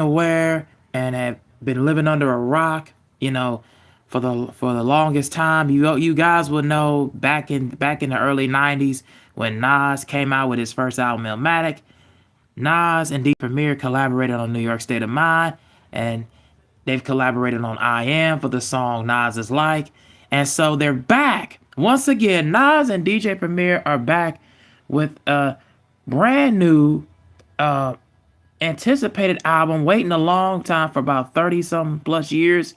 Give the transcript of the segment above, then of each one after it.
aware and have been living under a rock, you know, for the longest time. You guys will know back in the early '90s when Nas came out with his first album, Illmatic. Nas and D Premier collaborated on New York State of Mind, and they've collaborated on I Am for the song Nas is Like. And so they're back. Once again, Nas and DJ Premier are back with a brand new uh anticipated album, waiting a long time for about 30 something plus years,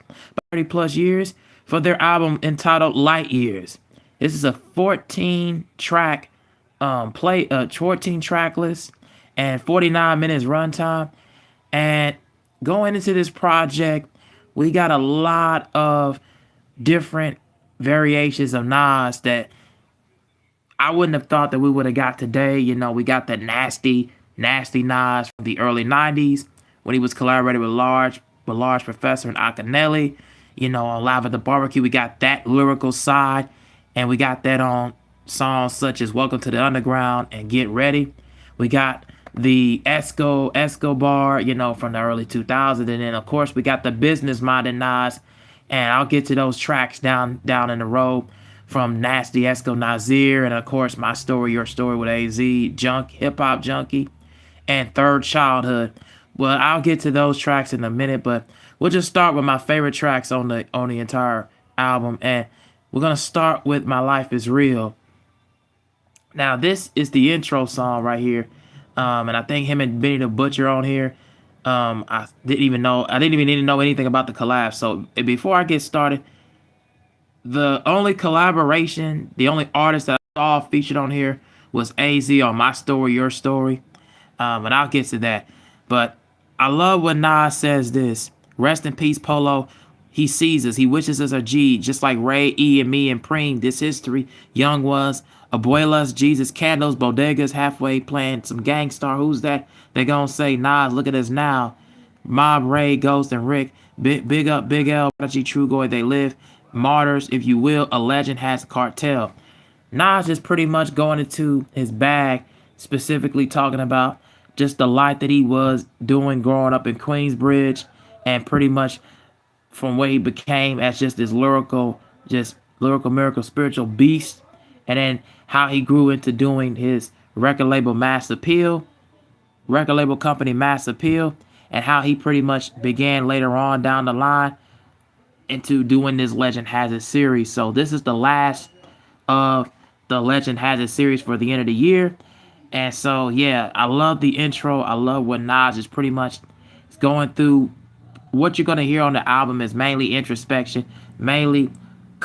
30 plus years for their album entitled Light Years. This is a 14 track 14 track list and 49 minutes runtime. And going into this project, we got a lot of different variations of Nas that I wouldn't have thought that we would have got today. We got the nasty Nas from the early '90s when he was collaborating with Large Professor and Akinelli. On Live at the Barbecue, we got that lyrical side, and we got that on songs such as "Welcome to the Underground" and "Get Ready." We got the Escobar, from the early 2000s, and then of course we got the business-minded Nas, and I'll get to those tracks down in the road from Nasty Esco Nazir, and of course My Story, Your Story with AZ, Hip Hop Junkie, and Third Childhood. Well, I'll get to those tracks in a minute, but we'll just start with my favorite tracks on the entire album, and we're gonna start with My Life Is Real. Now, this is the intro song right here, and I think him and Benny the Butcher on here. I didn't even need to know anything about the collab. So before I get started, the only collaboration, the only artist that I saw featured on here was AZ on My Story, Your Story. And I'll get to that. But I love when Nas says this. Rest in peace, Polo. He sees us. He wishes us a G, just like Ray, E, and me and Preem. This history. Young ones, Abuelas, Jesus, Candles, Bodegas, halfway playing some Gangstar. Who's that? They gonna say, Nas, look at us now. Mob, Ray, Ghost, and Rick. Big up, Big L, Prodigy, Trugoy, they live. Martyrs, if you will. A legend has a cartel. Nas is pretty much going into his bag, specifically talking about just the life that he was doing growing up in Queensbridge, and pretty much from what he became as just lyrical miracle, spiritual beast, and then how he grew into doing his record label company Mass Appeal, and how he pretty much began later on down the line into doing this Legend Has It series. So this is the last of the Legend Has It series for the end of the year. And so, yeah, I love the intro. I love what Nas is pretty much going through. What you're going to hear on the album is mainly introspection, mainly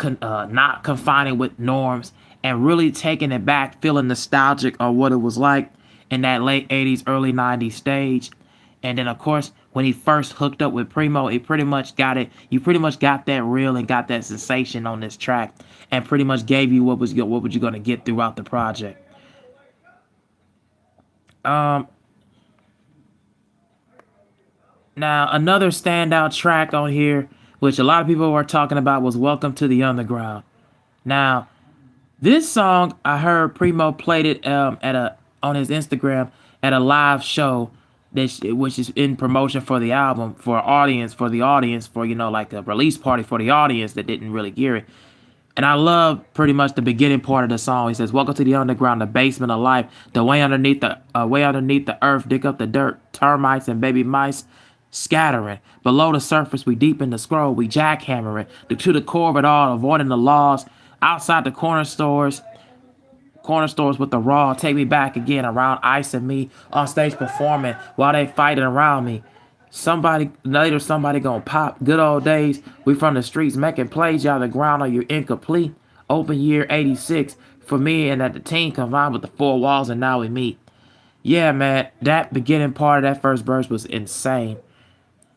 not confining with norms, and really taking it back, feeling nostalgic of what it was like in that late '80s, early '90s stage. And then, of course, when he first hooked up with Primo, it pretty much got it. You pretty much got that real and got that sensation on this track, and pretty much gave you what you going to get throughout the project. Um, Now, another standout track on here, which a lot of people were talking about, was "Welcome to the Underground." Now, this song I heard Primo played it on his Instagram at a live show, which is in promotion for the album for like a release party for the audience that didn't really hear it. And I love pretty much the beginning part of the song. He says, "Welcome to the underground, the basement of life, the way underneath the earth, dig up the dirt, termites and baby mice scattering. Below the surface, we deep in the scroll, we jackhammering to the core of it all, avoiding the laws. Outside the corner stores with the raw, take me back again around ice and me on stage performing while they fighting around me. Somebody gonna pop. Good old days. We from the streets making plays. Y'all the ground are you incomplete. Open year '86 for me and at the team combined with the four walls and now we meet." Yeah, man, that beginning part of that first verse was insane.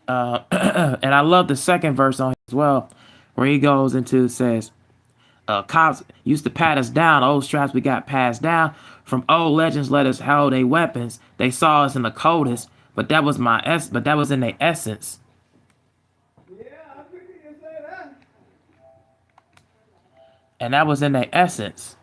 And I love the second verse on as well, where he goes into says, "Cops used to pat us down. Old straps we got passed down from old legends. Let us hold their weapons. They saw us in the coldest, but that was but that was in their essence." And that was in their essence.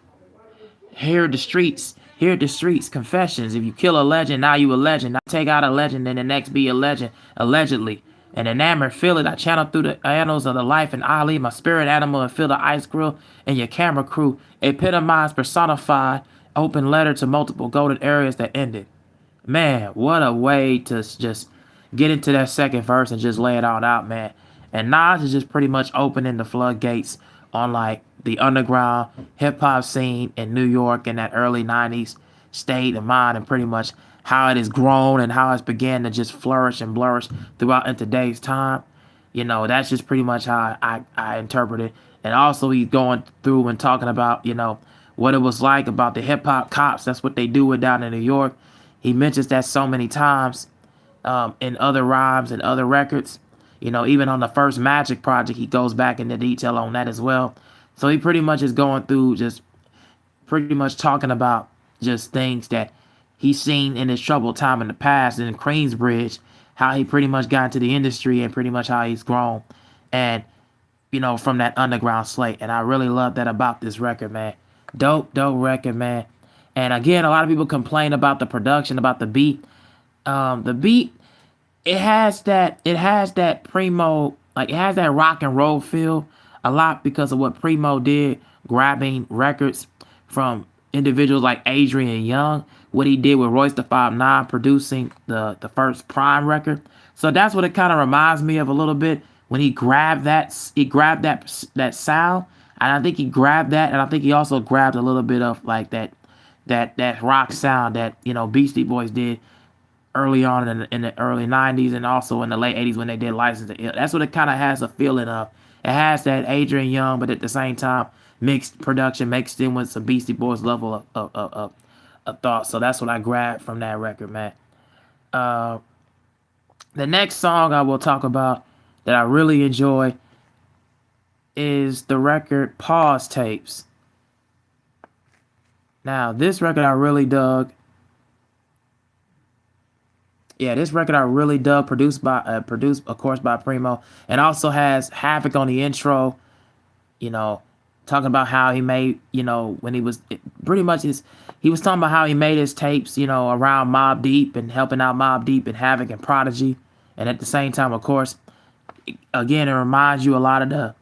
Here the streets Here at the streets, confessions. If you kill a legend, now you a legend. I take out a legend, then the next be a legend, allegedly. And enamored, feel it. I channel through the annals of the life and Ali, my spirit animal, and feel the ice grill and your camera crew. Epitomized, personified, open letter to multiple golden areas that ended. Man, what a way to just get into that second verse and just lay it all out, man. And Nas is just pretty much opening the floodgates on like the underground hip hop scene in New York in that early 90s state of mind, and pretty much how it has grown and how it's began to just flourish and flourish throughout in today's time. That's just pretty much how I interpret it. And also he's going through and talking about, what it was like about the hip hop cops. That's what they do it down in New York. He mentions that so many times in other rhymes and other records. Even on the first Magic project, he goes back into detail on that as well. So he pretty much is going through just pretty much talking about just things that he's seen in his troubled time in the past in Queensbridge, how he pretty much got into the industry and pretty much how he's grown. And from that underground slate. And I really love that about this record, man. Dope record, man. And again, a lot of people complain about the production, about the beat. The beat, it has that primo, like it has that rock and roll feel a lot because of what Primo did, grabbing records from individuals like Adrian Young, what he did with Royce the 5'9", producing the first Prime record. So that's what it kind of reminds me of a little bit when he grabbed that sound, and I think he grabbed that, and I think he also grabbed a little bit of like that rock sound that Beastie Boys did early on in the early 90s and also in the late 80s when they did License to Ill. That's what it kind of has a feeling of. It has that Adrian Young, but at the same time, mixed production, mixed in with some Beastie Boys level of thought. So that's what I grabbed from that record, man. Uh, the next song I will talk about that I really enjoy is the record Pause Tapes. Now, this record I really dug. Yeah, this record I really dug, produced of course by Primo, and also has Havoc on the intro. You know, talking about how he made, when he was pretty much he was talking about how he made his tapes, around Mobb Deep and helping out Mobb Deep and Havoc and Prodigy, and at the same time, of course, again, it reminds you a lot of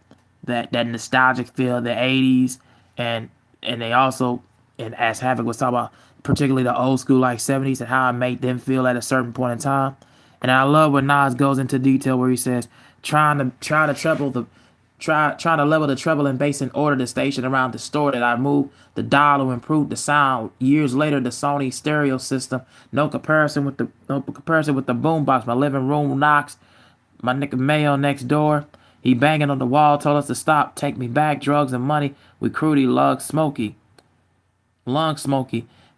that nostalgic feel of the 80s, and they also, and as Havoc was talking about, particularly the old school like 70s and how it made them feel at a certain point in time. And I love when Nas goes into detail where he says trying to level the treble and bass and order the station around the store that I moved the dial to improve the sound. Years later, the Sony stereo system, no comparison with the boombox. My living room knocks. My nigga Mayo next door. He banging on the wall, told us to stop, take me back, drugs and money. We crudy lung smoky.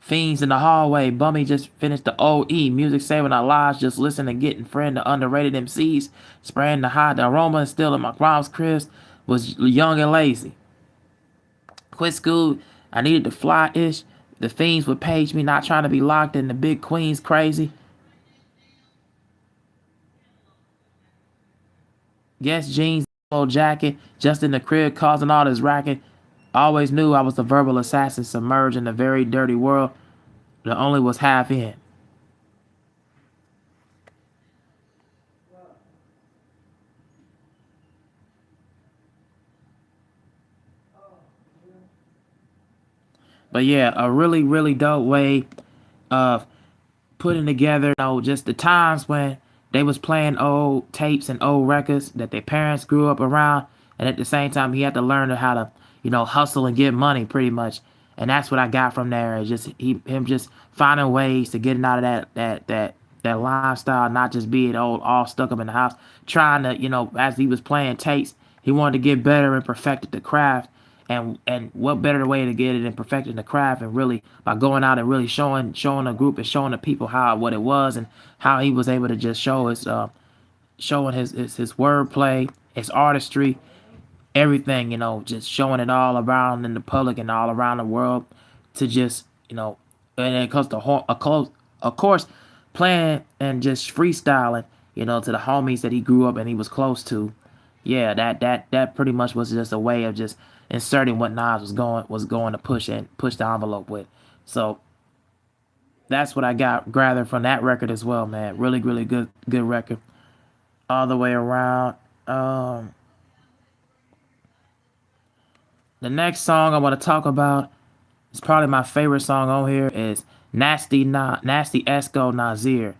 Fiends in the hallway. Bummy just finished the OE. Music saving our lives. Just listen and getting friend to underrated MCs. Spraying the high. The aroma and still in my mom's cribs was young and lazy. Quit school. I needed to fly-ish. The fiends would page me, not trying to be locked in the big queens crazy. Guess jeans, old jacket, just in the crib causing all this racket. Always knew I was the verbal assassin submerged in a very dirty world that only was half in. But yeah, a really, really dope way of putting together, just the times when they was playing old tapes and old records that their parents grew up around, and at the same time he had to learn how to, hustle and get money pretty much. And that's what I got from there is just him just finding ways to getting out of that lifestyle, not just being old all stuck up in the house, trying to, as he was playing tapes, he wanted to get better and perfected the craft. And what better way to get it and perfecting the craft and really by going out and really showing the group and showing the people what it was and how he was able to just show his showing his wordplay, his artistry, everything, just showing it all around in the public and all around the world to just, and it comes to of course, playing and just freestyling, to the homies that he grew up and he was close to. Yeah, that pretty much was just a way of just inserting what Nas was going to push the envelope with. So That's what I got gathered from that record as well, man. Really, really good record all the way around. Um, the next song I want to talk about is probably my favorite song on here is Nasty Esco Nazir.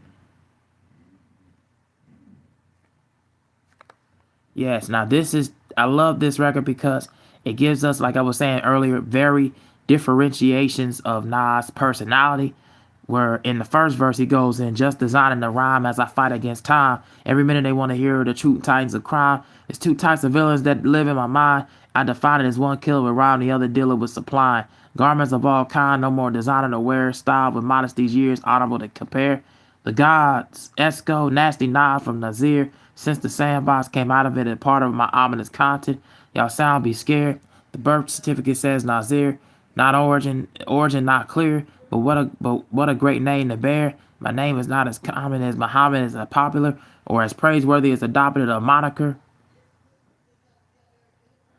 Yes, now this is I love this record because it gives us, like I was saying earlier, very differentiations of Nas' personality. Where in the first verse he goes in, just designing the rhyme as I fight against time. Every minute they want to hear the true titans of crime. It's two types of villains that live in my mind. I define it as one killer with rhyme, the other dealer with supplying. Garments of all kind, no more designer to wear. Style with modesty's years, honorable to compare. The gods, Esco, Nasty Nas from Nazir. Since the sandbox came out of it and part of my ominous content, y'all sound be scared. The birth certificate says Nazir, not origin not clear, but what a great name to bear. My name is not as common as Muhammad is popular or as praiseworthy as adopted a moniker.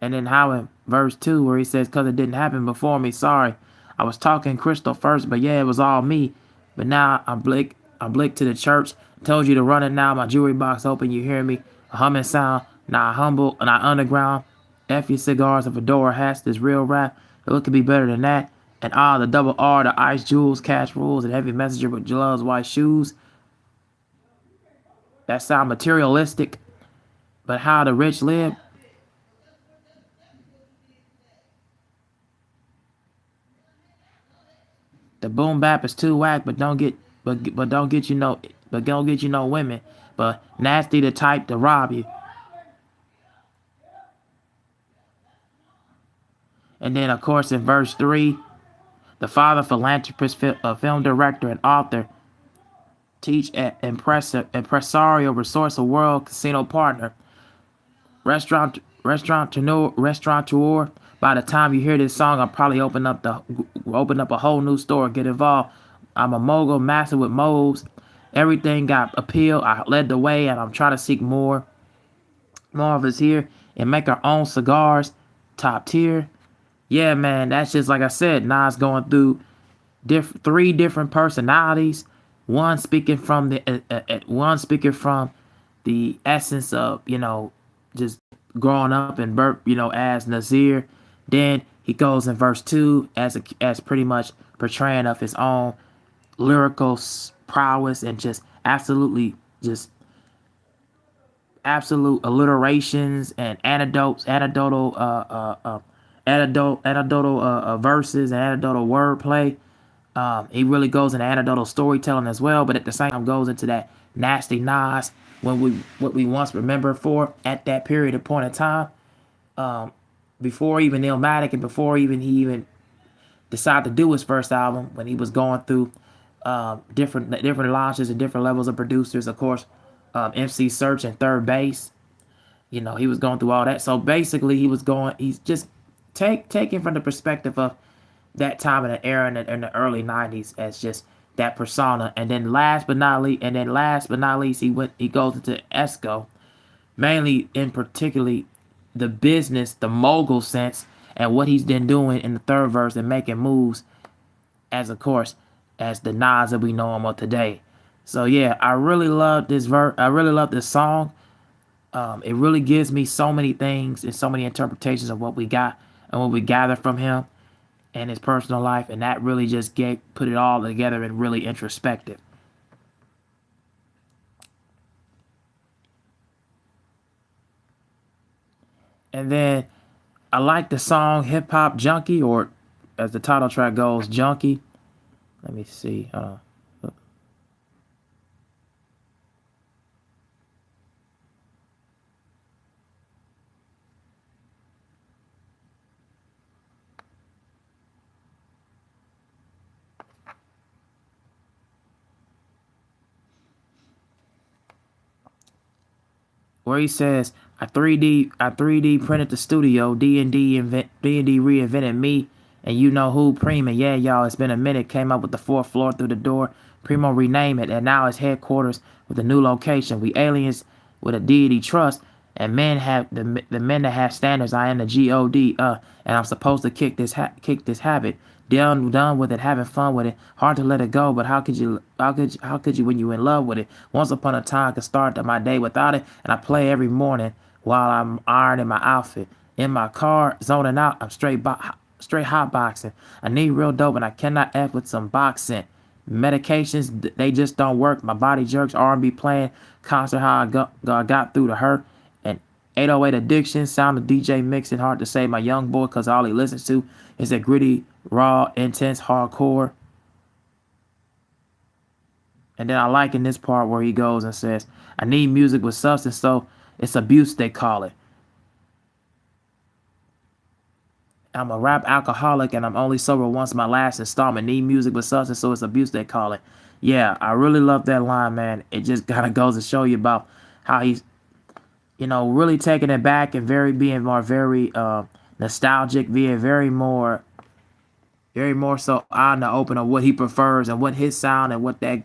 And then how in verse 2 where he says, cause it didn't happen before me, sorry. I was talking crystal first, but yeah, it was all me. But now I'm Blake to the church. Told you to run it now. My jewelry box open, you hear me? A humming sound, not humble, not underground. F your cigars and fedora hats, this real rap. It could be better than that. And the double R, the ice jewels, cash rules, and heavy messenger with gloves, white shoes. That sound materialistic. But how the rich live, the boom bap is too whack, but don't get you no but don't get you no women. But nasty the type to rob you. And then of course in verse 3, the father philanthropist, film director and author, teach at impresario, resourceful world, casino partner, restaurateur. By the time you hear this song, I'll probably open up a whole new store. Get involved. I'm a mogul, master with modes. Everything got appeal. I led the way, and I'm trying to seek more. More of us here and make our own cigars, top tier. Yeah, man, that's just like I said. Nas going through three different personalities. One speaking from the essence of just growing up and as Nazir. Then he goes in verse 2 as pretty much portraying of his own lyrical prowess and just absolute alliterations and anecdotal verses and anecdotal wordplay. He really goes into anecdotal storytelling as well, but at the same time goes into that nasty Nas what we once remember for at that period of point in time, before even Illmatic and before he even decided to do his first album, when he was going through different launches and different levels of producers, of course, MC Search and Third Base. He was going through all that. So basically, he's just taking from the perspective of that time in the era in the early 90s as just that persona. And then last but not least, he goes into Esco, mainly in particularly the business, the mogul sense, and what he's been doing in the third verse and making moves as, of course, as the Nas that we know him of today. So yeah, I really love this verse. I really love this song. It really gives me so many things and so many interpretations of what we got and what we gather from him and his personal life, and that really just put it all together and really introspective. And then I like the song Hip Hop Junkie, or as the title track goes, Junkie. Let me see. Where he says, I 3D printed the studio, D&D reinvented me, and you know who, Prima. Yeah, y'all, it's been a minute. Came up with the fourth floor through the door. Primo rename it, and now it's headquarters with a new location. We aliens with a deity trust, and men have the men that have standards. I am the God, and I'm supposed to kick this habit. done with it, having fun with it. Hard to let it go, but how could you when you in love with it? Once upon a time, I could start my day without it, and I play every morning while I'm ironing my outfit. In my car, zoning out, I'm straight hot boxing. I need real dope, and I cannot F with some boxing. Medications, they just don't work. My body jerks, R&B playing, concert how I got through the hurt. And 808 addiction, sound of DJ mixing, hard to say. My young boy, because all he listens to is that gritty, raw, intense, hardcore. And then I like in this part where he goes and says, I need music with substance, so it's abuse, they call it. I'm a rap alcoholic and I'm only sober once. My last installment. Need music with substance, so it's abuse, they call it. Yeah, I really love that line, man. It just kind of goes to show you about how he's, really taking it back and being more very nostalgic, being very more so out in the open of what he prefers and what his sound and what that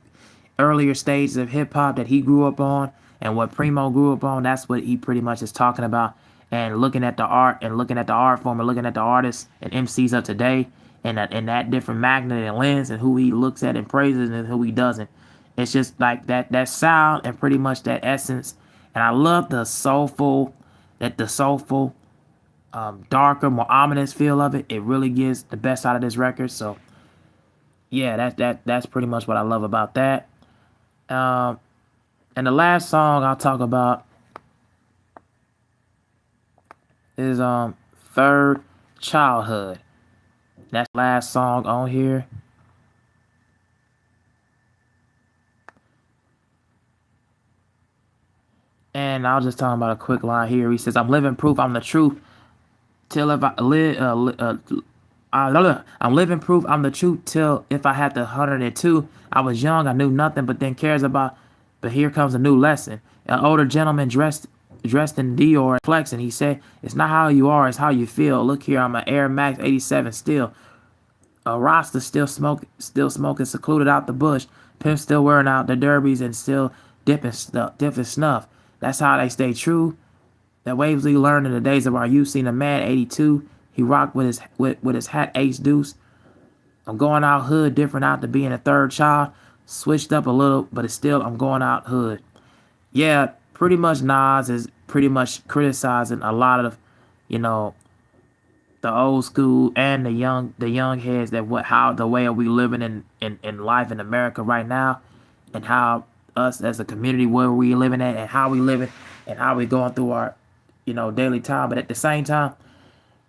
earlier stages of hip hop that he grew up on and what Primo grew up on. That's what he pretty much is talking about. And looking at the art and looking at the art form and looking at the artists and MCs of today and that different magnet and lens and who he looks at and praises and who he doesn't. It's just like that sound and pretty much that essence. And I love the soulful, darker, more ominous feel of it. It really gives the best out of this record. So yeah, that's pretty much what I love about that. Um, and the last song I'll talk about is Third Childhood. That's the last song on here. And I'll just talk about a quick line here. He says, I'm living proof I'm the truth till if I live I'm living proof I'm the truth till if I had the 102. I was young, I knew nothing, but then cares about. But here comes a new lesson. An older gentleman dressed in Dior flexing. He said, "It's not how you are, it's how you feel. Look here, I'm an Air Max 87 still. A Rasta still smoking, secluded out the bush. Pimp still wearing out the derbies and still dipping snuff. That's how they stay true. That Wavesley learned in the days of our youth. Seen a man 82. He rocked with his hat ace deuce. I'm going out hood, different out to being a third child. Switched up a little, but it's still I'm going out hood." Yeah, pretty much Nas is pretty much criticizing a lot of, you know, the old school and the young heads that how the way we living in life in America right now, and how us as a community where we living at and how we living and how we going through our daily time. But at the same time,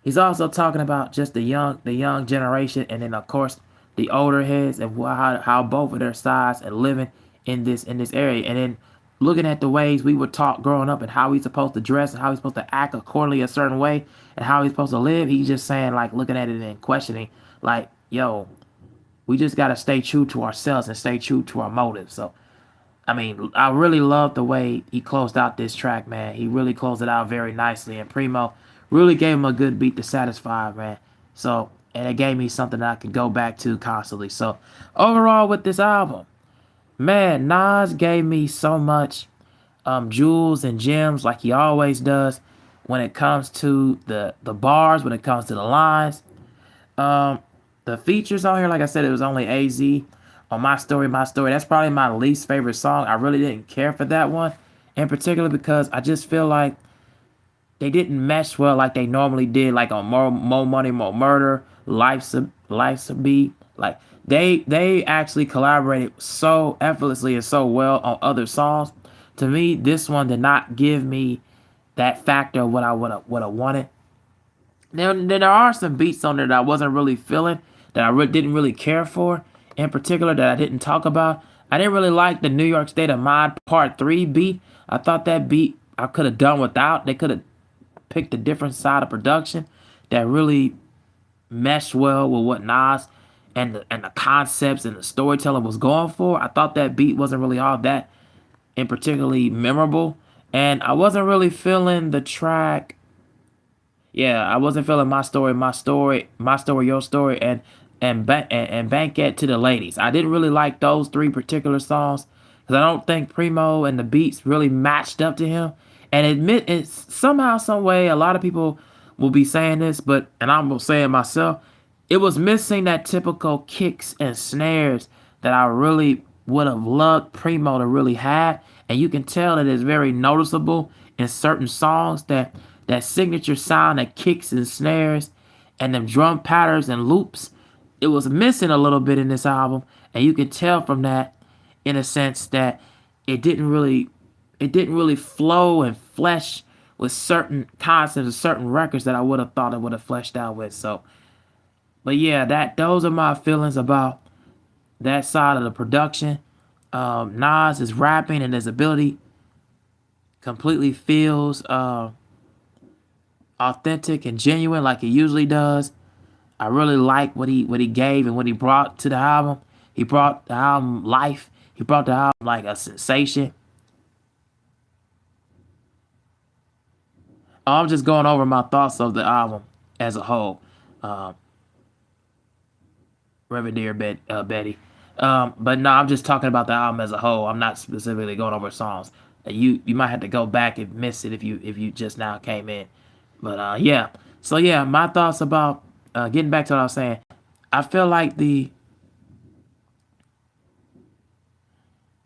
he's also talking about just the young generation, and then of course the older heads and how both of their sides are living in this area, and then looking at the ways we were taught growing up and how we supposed to dress and how we supposed to act accordingly a certain way and how we supposed to live. He's just saying, like, looking at it and questioning, like, yo, we just gotta stay true to ourselves and stay true to our motives. So I mean, I really love the way he closed out this track, man. He really closed it out very nicely, and Primo really gave him a good beat to satisfy, man. So, and it gave me something that I could go back to constantly. So, overall, with this album, man, Nas gave me so much jewels and gems like he always does when it comes to the bars, when it comes to the lines. Um, the features on here, like I said, it was only AZ on My Story, My Story. That's probably my least favorite song. I really didn't care for that one in particular because I just feel like they didn't mesh well like they normally did, like on More Money, More Murder, Life's a Beat. Like they actually collaborated so effortlessly and so well on other songs. To me, this one did not give me that factor of what I would have wanted. Then there are some beats on there that I wasn't really feeling, that didn't really care for, in particular that I didn't talk about. I didn't really like the New York State of Mind Part 3 beat. I thought that beat I could have done without. They could have picked a different side of production that really meshed well with what Nas and the concepts and the storytelling was going for. I thought that beat wasn't really all that in particularly memorable. And I wasn't really feeling the track. Yeah, I wasn't feeling My Story, My Story, My Story, Your Story, and Bankette to the Ladies. I didn't really like those three particular songs because I don't think Primo and the beats really matched up to him. And admit it's somehow, some way, a lot of people will be saying this, and I'm gonna say it myself. it was missing that typical kicks and snares that I really would have loved Primo to really have. And you can tell that it's very noticeable in certain songs that that signature sound that kicks and snares and them drum patterns and loops. It was missing a little bit in this album, and you can tell from that in a sense that it didn't really it didn't really flow and flesh with certain concepts or certain records that I would have thought it would have fleshed out with. So but yeah, that those are my feelings about that side of the production. Nas is rapping and his ability completely feels authentic and genuine like he usually does. I really like what he gave and what he brought to the album. He brought the album life. He brought the album like a sensation. I'm just going over my thoughts of the album as a whole. Um, Reverend Dear Betty. But no, I'm just talking about the album as a whole. I'm not specifically going over songs. You might have to go back and miss it if you just now came in. But yeah. So yeah, my thoughts about getting back to what I was saying. I feel like the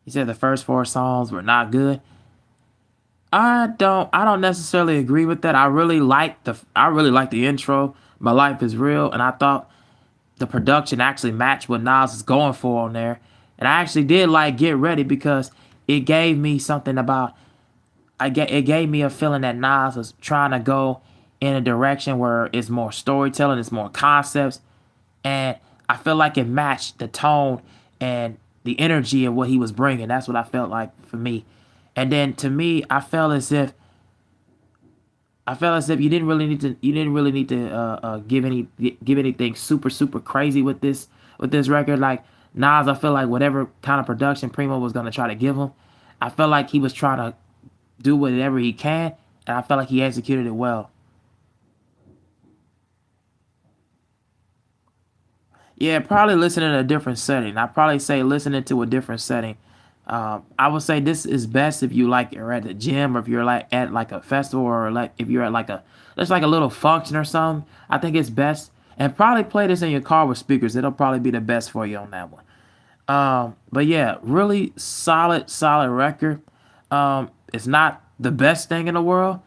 you said the first four songs were not good. I don't necessarily agree with that. I really like the intro. My life is real, and I thought the production actually matched what Nas is going for on there. And I actually did like Get Ready because it gave me something about it gave me a feeling that Nas was trying to go in a direction where it's more storytelling, it's more concepts, and I feel like it matched the tone and the energy of what he was bringing. That's what I felt like for me. And then to me, I felt as if you didn't really need to give anything super crazy with this record. Like Nas, I feel like whatever kind of production Primo was gonna try to give him, I felt like he was trying to do whatever he can, and I felt like he executed it well. Yeah, probably listen in a different setting. I probably say listen into a different setting. I would say this is best if you like are at the gym or if you're like at like a festival or like if you're at like a there's like a little function or something. I think it's best and probably play this in your car with speakers. It'll probably be the best for you on that one. But yeah, really solid record. It's not the best thing in the world.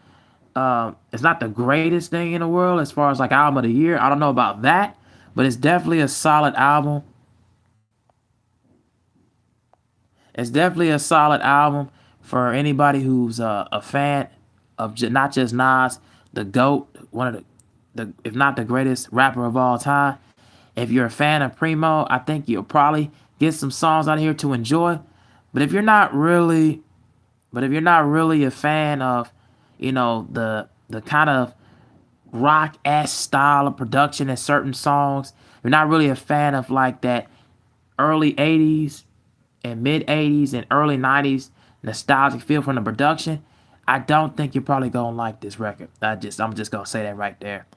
It's not the greatest thing in the world as far as like album of the year. I don't know about that, but it's definitely a solid album. It's definitely a solid album for anybody who's a fan of not just Nas, the GOAT, one of the if not the greatest rapper of all time. If you're a fan of Primo, I think you'll probably get some songs out here to enjoy. But if you're not really, but if you're not really a fan of, the kind of rock ass style of production in certain songs, you're not really a fan of like that early '80s and mid '80s and early '90s nostalgic feel from the production, I don't think you're probably gonna like this record. I'm just gonna say that right there.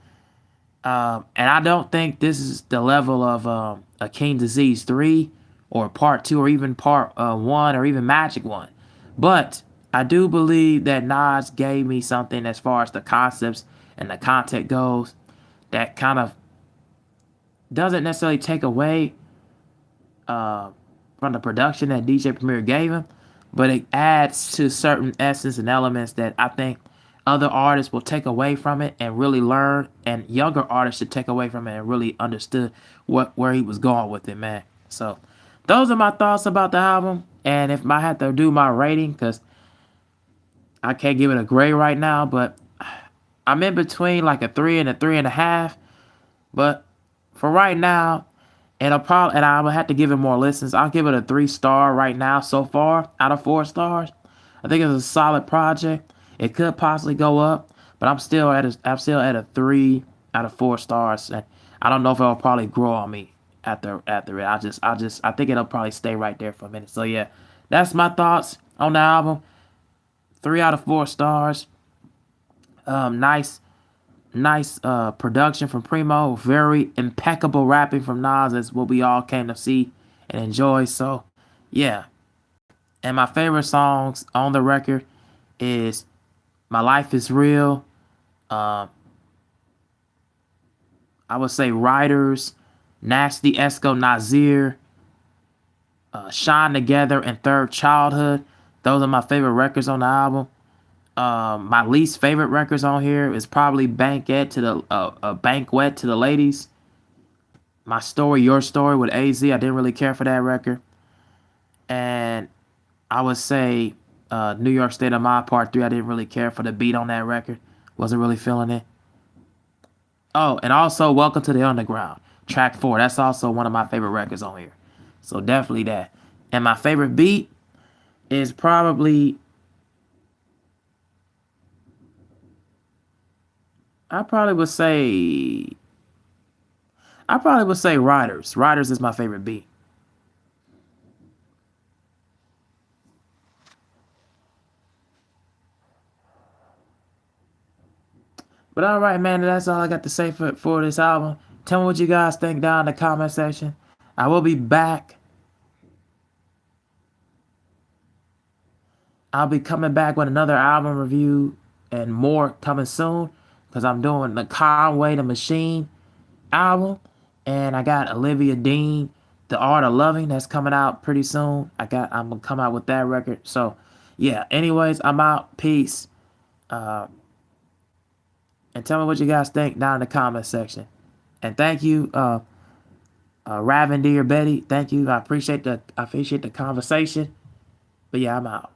And I don't think this is the level of a King Disease 3 or Part 2 or even Part 1 or even Magic 1. But I do believe that Nas gave me something as far as the concepts and the content goes that kind of doesn't necessarily take away uh, from the production that DJ Premier gave him, but it adds to certain essence and elements that I think other artists will take away from it and really learn, and younger artists should take away from it and really understood where he was going with it, man. So those are my thoughts about the album. And if I had to do my rating, because I can't give it a grade right now, but I'm in between like a 3 and a 3.5. But for right now, and I will have to give it more listens. I'll give it a 3 star right now so far out of 4 stars. I think it's a solid project. It could possibly go up, but I'm still at a 3 out of 4 stars, and I don't know if it'll probably grow on me after it. I think it'll probably stay right there for a minute. So yeah, that's my thoughts on the album. 3 out of 4 stars. Nice production from Primo. Very impeccable rapping from Nas. Is what we all came to see and enjoy. So, yeah. And my favorite songs on the record is "My Life Is Real," um, I would say Riders, Nasty Esco Nazir, Shine Together, and Third Childhood. Those are my favorite records on the album. My least favorite records on here is probably Banquet to the Ladies. My Story, Your Story with AZ. I didn't really care for that record. And I would say New York State of Mind Part 3. I didn't really care for the beat on that record. Wasn't really feeling it. Oh, and also Welcome to the Underground, track 4. That's also one of my favorite records on here. So definitely that. And my favorite beat is probably, I probably would say Riders. Riders is my favorite beat. But all right, man, that's all I got to say for this album. Tell me what you guys think down in the comment section. I will be back. I'll be coming back with another album review and more coming soon because I'm doing the Conway the Machine album, and I got Olivia Dean, The Art of Loving, that's coming out pretty soon. I'm gonna come out with that record. So yeah. Anyways, I'm out. Peace. Uh, and tell me what you guys think down in the comment section. And thank you, Raven or Betty. Thank you. I appreciate the conversation. But yeah, I'm out.